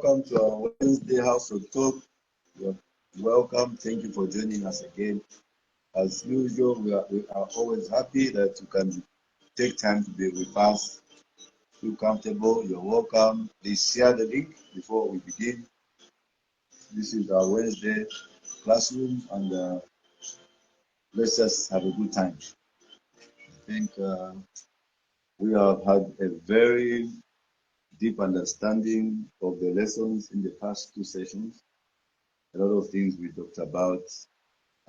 welcome to our Wednesday House of Talk. You're welcome. Thank you for joining us again. As usual, we are always happy that you can take time to be with us. Feel comfortable. You're welcome. Please share the link before we begin. This is our Wednesday classroom, and let's just have a good time. I think we have had a very deep understanding of the lessons in the past two sessions. A lot of things we talked about.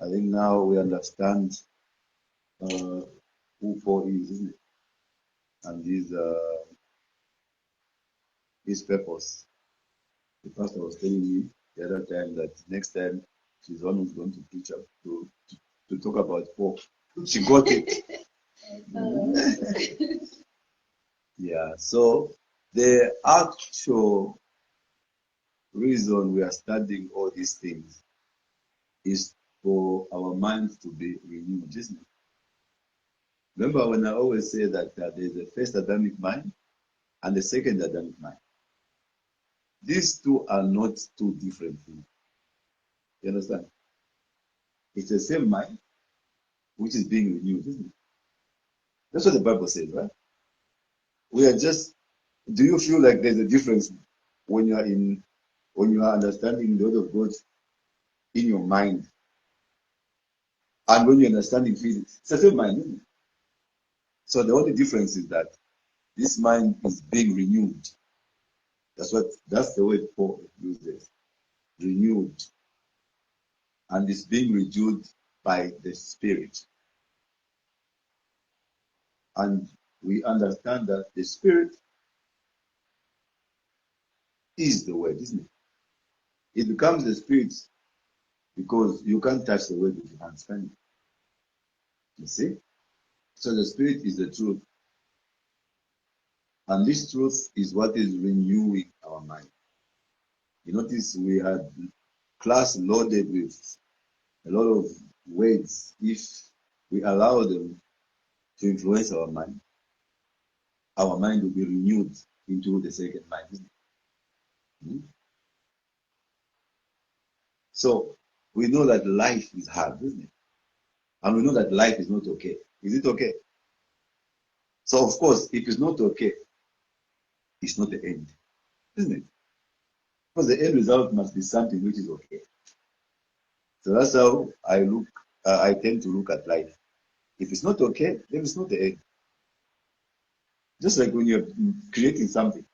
I think now we understand who Paul is, isn't it? And his purpose. The pastor was telling me the other time that next time she's the one who's going to teach us to talk about Paul. She got it. Yeah, so the actual reason we are studying all these things is for our minds to be renewed, isn't it? Remember when I always say that there's a first Adamic mind and the second Adamic mind. These two are not two different things. You understand? It's the same mind which is being renewed, isn't it? That's what the Bible says, right? We are just. Do you feel like there's a difference when you are understanding the word of God in your mind and when you're understanding physics? It's the same mind, isn't it? So the only difference is that this mind is being renewed. That's the word Paul uses. Renewed. And it's being renewed by the Spirit. And we understand that the Spirit is the word, isn't it? It becomes the Spirit because you can't touch the word with your hands, can you? You see? So the Spirit is the truth. And this truth is what is renewing our mind. You notice we had class loaded with a lot of words. If we allow them to influence our mind will be renewed into the second mind, isn't it? Hmm? So we know that life is hard, isn't it? And we know that life is not okay. Is it okay? So of course, if it's not okay, it's not the end, isn't it? Because the end result must be something which is okay. So that's how I tend to look at life. If it's not okay, then it's not the end. Just like when you're creating something,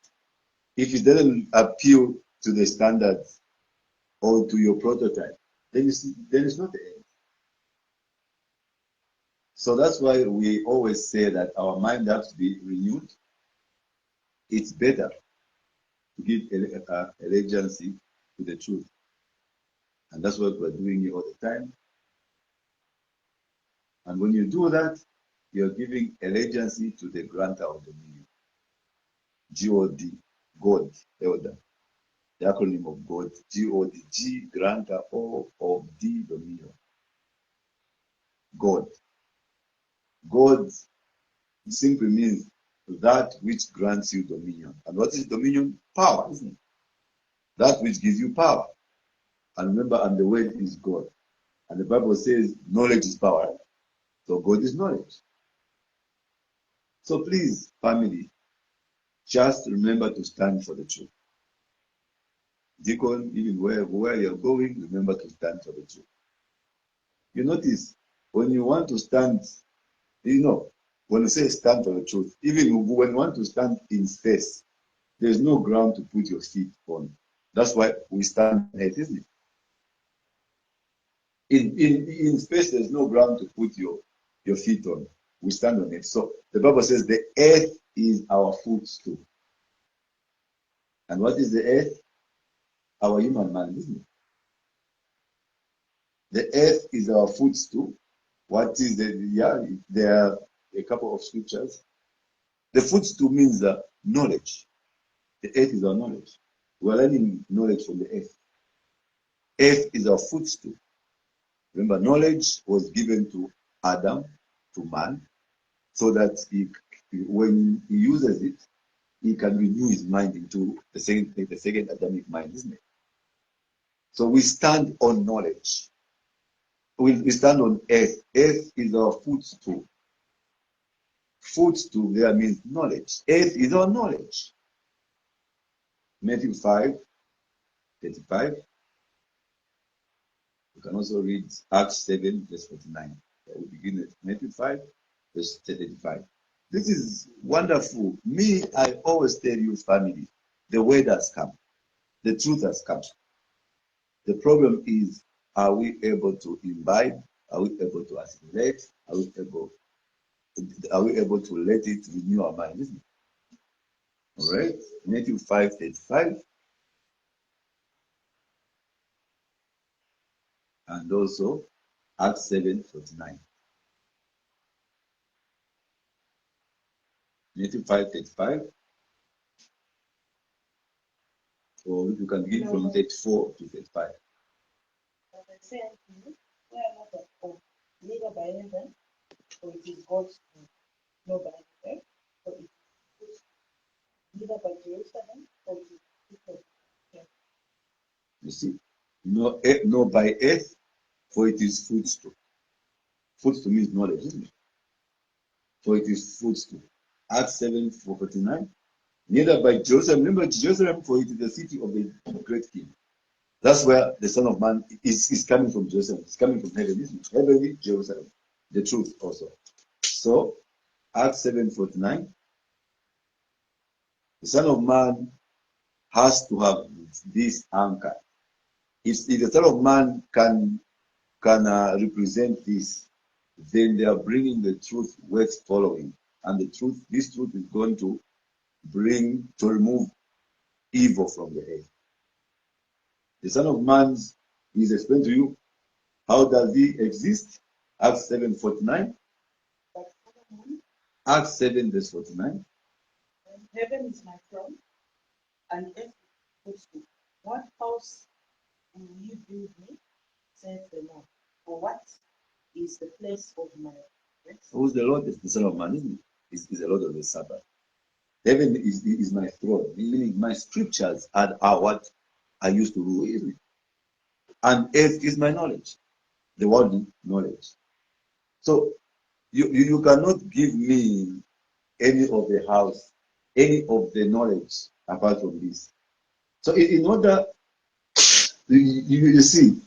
if it doesn't appeal to the standards or to your prototype, then it's not the end. So that's why we always say that our mind has to be renewed. It's better to give allegiance to the truth. And that's what we're doing here all the time. And when you do that, you're giving allegiance to the grantor of dominion. G-O-D, God, elder. The acronym of God, G-O-D, G, grantor, O of D, dominion. God. God simply means that which grants you dominion. And what is dominion? Power, isn't it? That which gives you power. And remember, and the word is God. And the Bible says knowledge is power. So God is knowledge. So please, family, just remember to stand for the truth. Deacon, even where you're going, remember to stand for the truth. You notice, when you want to stand, when you say stand for the truth, even when you want to stand in space, there's no ground to put your feet on. That's why we stand on earth, isn't it? In space, there's no ground to put your feet on. We stand on it. So the Bible says the earth is our footstool. And what is the earth? Our human mind, isn't it? The earth is our footstool. What is there are a couple of scriptures. The footstool means knowledge. The earth is our knowledge. We're learning knowledge from the earth. Earth is our footstool. Remember, knowledge was given to Adam, to man, so that when he uses it, he can renew his mind into the second Adamic mind, isn't it? So we stand on knowledge. We stand on earth. Earth is our footstool. Footstool there means knowledge. Earth is our knowledge. Matthew 5:35. You can also read Acts 7, verse 49. We begin at Matthew 5, verse 35. This is wonderful. Me, I always tell you, family, the word has come. The truth has come. The problem is, are we able to imbibe? Are we able to assimilate? Are we able to let it renew our mind? Isn't it? All right. Matthew 5:35 and also Acts 7:49. Matthew 5:35, or you can begin from 34 to 35. As I say unto you, we are not of home, neither by heaven, for it is God's throne, nor by the earth, for it is His, neither by Jerusalem, for it is the of him. You see, no, no by earth, for it is footstool. Footstool means knowledge, isn't it? For it is footstool. Acts 7:49. Neither by Jerusalem. Remember Jerusalem, for it is the city of the great king. That's where the Son of Man is coming from. Jerusalem. It's coming from heaven, isn't it? Heavenly Jerusalem. The truth also. So, Acts 7:49. The Son of Man has to have this anchor. If the Son of Man can represent this, then they are bringing the truth worth following. And this truth is going to remove evil from the earth. The Son of Man is explained to you. How does he exist? Acts 7:49. Acts 7 verse 49. Heaven is my throne, and earth is my footstool. What house will you build me, says the Lord? For what is the place of my rest? Who's the Lord? It's the Son of Man, isn't it? Is the Lord of the Sabbath. Heaven is my throne, meaning my scriptures are what I used to rule, isn't it? And earth is my knowledge, the word knowledge. So you cannot give me any of the house, any of the knowledge apart from this. So in order, you see,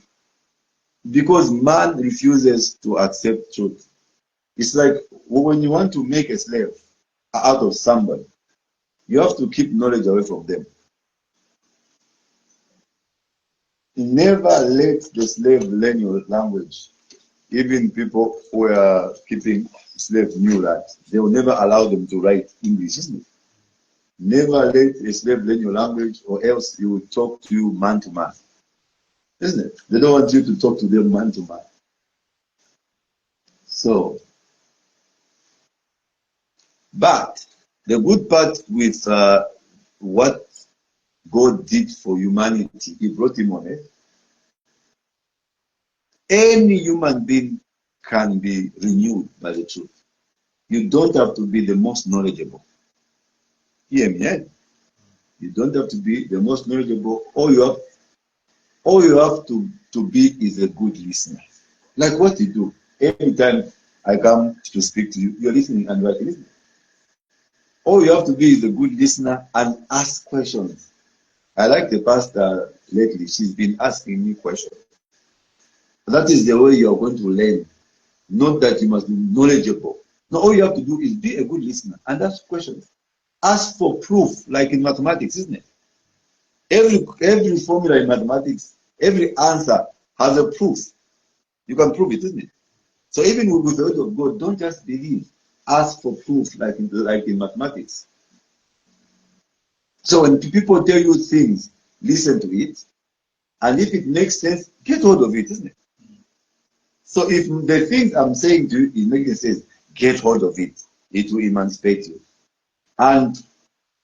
because man refuses to accept truth, it's like when you want to make a slave out of somebody, you have to keep knowledge away from them. Never let the slave learn your language. Even people who are keeping slaves knew that. They will never allow them to write English, isn't it? Never let a slave learn your language, or else he will talk to you man to man. Isn't it? They don't want you to talk to them man to man. So, but the good part with what God did for humanity, He brought him on earth. Any human being can be renewed by the truth. You don't have to be the most knowledgeable. Hear me, eh? You don't have to be the most knowledgeable. All you have to be is a good listener. Like what you do. Every time I come to speak to you, you're listening and you're listening. All you have to be is a good listener and ask questions. I like the pastor lately. She's been asking me questions. That is the way you're going to learn. Not that you must be knowledgeable. No, all you have to do is be a good listener and ask questions. Ask for proof, like in mathematics, isn't it? Every formula in mathematics, every answer has a proof. You can prove it, isn't it? So even with the word of God, don't just believe. Ask for proof, like in mathematics. So when people tell you things, listen to it, and if it makes sense, get hold of it, isn't it? So if the things I'm saying to you is making sense, get hold of it. It will emancipate you. And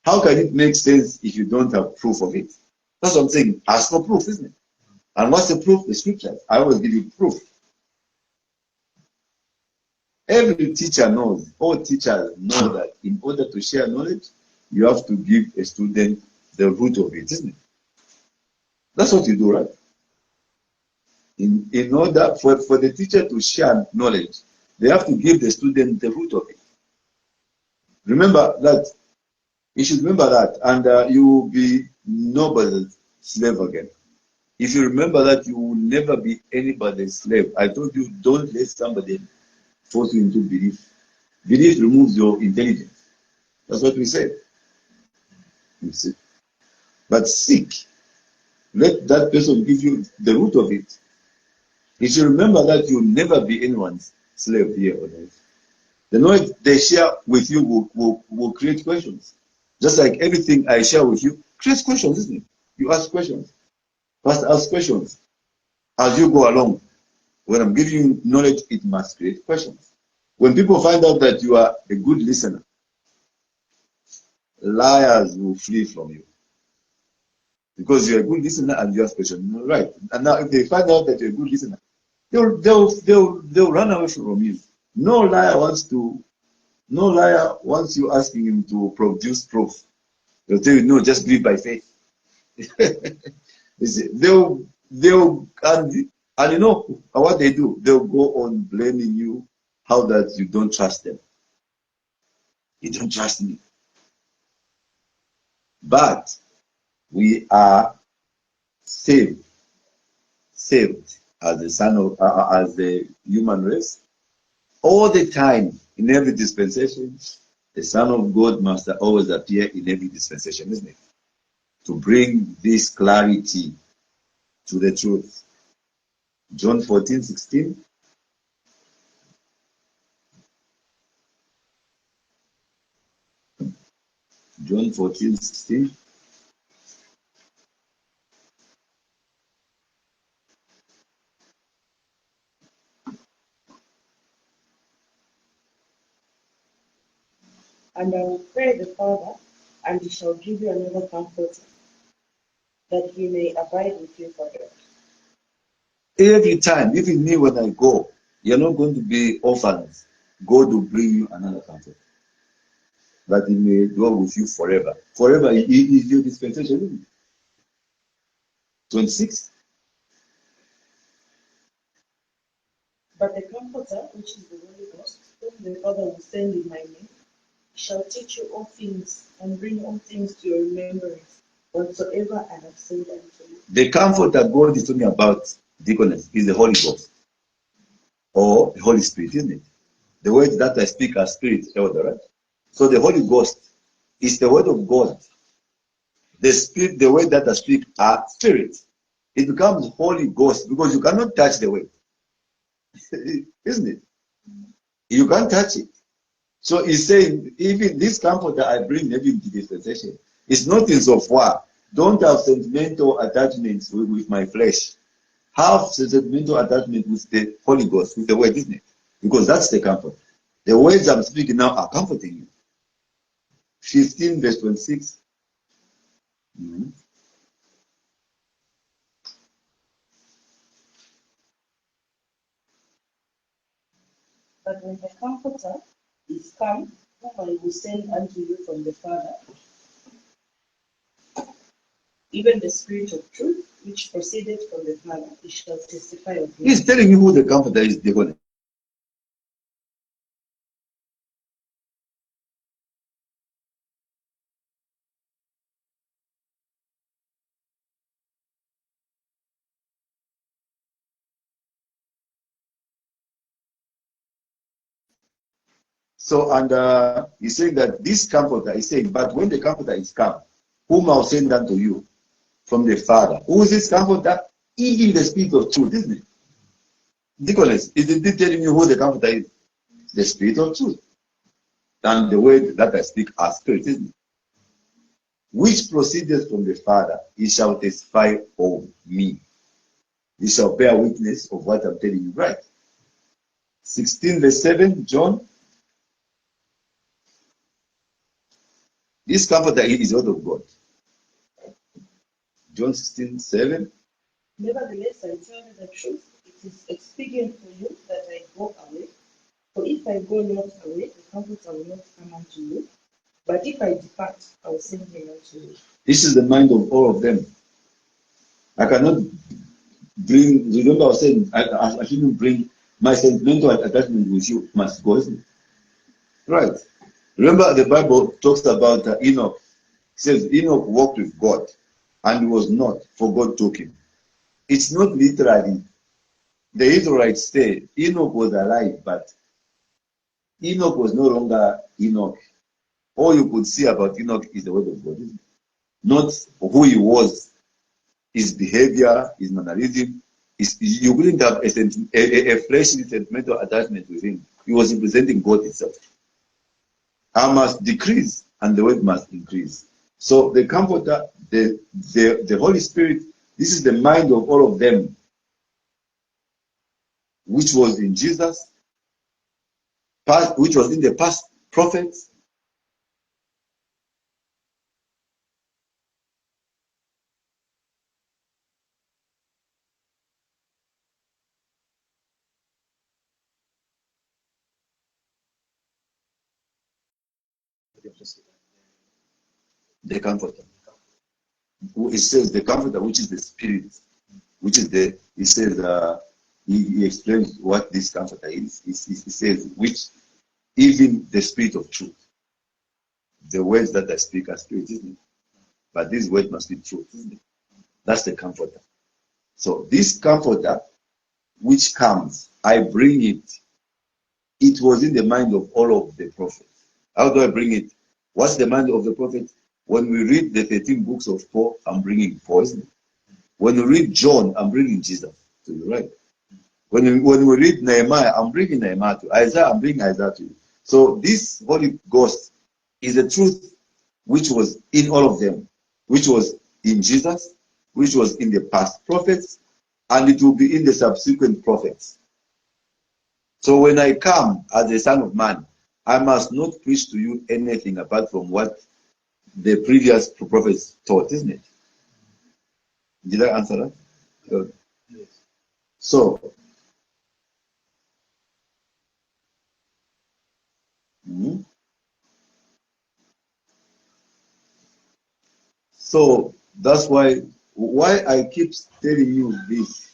how can it make sense if you don't have proof of it? That's what I'm saying. Ask for proof, isn't it? And what's the proof? The scriptures. I always give you proof. Every teacher knows, all teachers know that in order to share knowledge, you have to give a student the root of it, isn't it? That's what you do, right? In order for the teacher to share knowledge, they have to give the student the root of it. Remember that. You should remember that, and you will be nobody's slave again. If you remember that, you will never be anybody's slave. I told you, don't let somebody force you into belief. Belief removes your intelligence. That's what we said. You see? But seek. Let that person give you the root of it. You should remember that you'll never be anyone's slave here on earth. The knowledge they share with you will create questions. Just like everything I share with you creates questions, isn't it? You ask questions. First ask questions. As you go along, when I'm giving you knowledge, it must create questions. When people find out that you are a good listener, liars will flee from you. Because you're a good listener and you ask questions. Right. And now if they find out that you're a good listener, they'll run away from you. No liar wants you asking him to produce proof. They'll tell you, no, just believe by faith. You see, and you know what they do? They'll go on blaming you how that you don't trust them. You don't trust me. But we are saved, saved as the son of as the human race. All the time, in every dispensation, the Son of God must always appear in every dispensation, isn't it? To bring this clarity to the truth. John 14:16. John 14:16. And I will pray the Father, and he shall give you another comforter, that he may abide with you forever. Every time, even me when I go, you're not going to be orphans. God will bring you another comfort. That he may dwell with you forever. Forever is your dispensation, isn't it? 26. But the Comforter, which is the Holy Ghost, whom the Father will send in my name, shall teach you all things, and bring all things to your remembrance, whatsoever I have said unto you. The comfort that God is talking about, deaconess, is the Holy Ghost. Or the Holy Spirit, isn't it? The words that I speak are spirit, elder, right? So the Holy Ghost is the word of God. The spirit, the word that I speak are spirit. It becomes Holy Ghost because you cannot touch the word. Isn't it? You can't touch it. So he's saying, even this comfort that I bring maybe into dispensation, it's not in Nsofwa. Don't have sentimental attachments with my flesh. Have sentimental attachment with the Holy Ghost, with the word, isn't it? Because that's the comfort. The words I'm speaking now are comforting you. 15 verse 26. Mhm. But when the Comforter is come, whom I will send unto you from the Father, even the Spirit of truth, which proceeded from the Father, he shall testify of me. He's telling you who the comforter is, deacon. So, and he's saying that this comforter is saying, but when the comforter is come, whom I'll send unto you from the Father. Who is this comforter? Even the Spirit of truth, isn't it? Nicholas, is it telling you who the comforter is? The Spirit of truth. And the word that I speak are spirit, isn't it? Which proceedeth from the Father, he shall testify of me. He shall bear witness of what I'm telling you, right? 16 verse 7, John. This comforter is out of God. John 16:7. Nevertheless, I tell you the truth, it is expedient for you that I go away. For if I go not away, the Comforter will not come unto you. But if I depart, I will send him unto you. This is the mind of all of them. I cannot bring, remember I was saying, I shouldn't bring my sentimental attachment with you, must go, isn't it? Right. Remember the Bible talks about Enoch. It says Enoch walked with God and he was not, for God took him. It's not literally. The Israelites say Enoch was alive, but Enoch was no longer Enoch. All you could see about Enoch is the word of God, isn't it? Not who he was, his behavior, his mannerism. You couldn't have a fleshly sentimental attachment with him. He was representing God itself. I must decrease and the word must increase. So the Comforter, the Holy Spirit, this is the mind of all of them, which was in Jesus, which was in the past prophets. The Comforter. It says the Comforter, which is the Spirit, which is the, he says, he explains what this Comforter is. He says, which even the Spirit of truth. The words that I speak are spirit, isn't it? But this word must be truth, isn't it? That's the Comforter. So this Comforter, which comes, I bring it. It was in the mind of all of the prophets. How do I bring it? What's the mind of the prophet? When we read the 13 books of Paul, I'm bringing Paul, isn't it? When we read John, I'm bringing Jesus to you, right? When we read Nehemiah, I'm bringing Nehemiah to Isaiah, I'm bringing Isaiah to you. So this Holy Ghost is the truth which was in all of them, which was in Jesus, which was in the past prophets, and it will be in the subsequent prophets. So when I come as a son of man, I must not preach to you anything apart from what the previous prophets taught, isn't it? Did I answer that? Good. So, mhm. So that's why I keep telling you this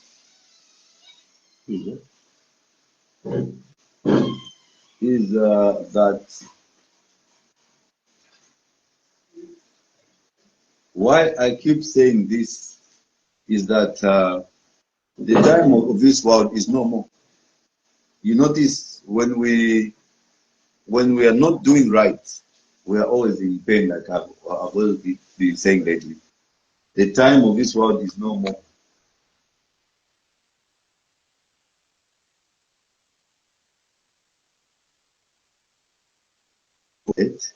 is that why I keep saying this is that the time of this world is no more. You notice when we are not doing right, we are always in pain, like I've always been saying lately. The time of this world is no more. It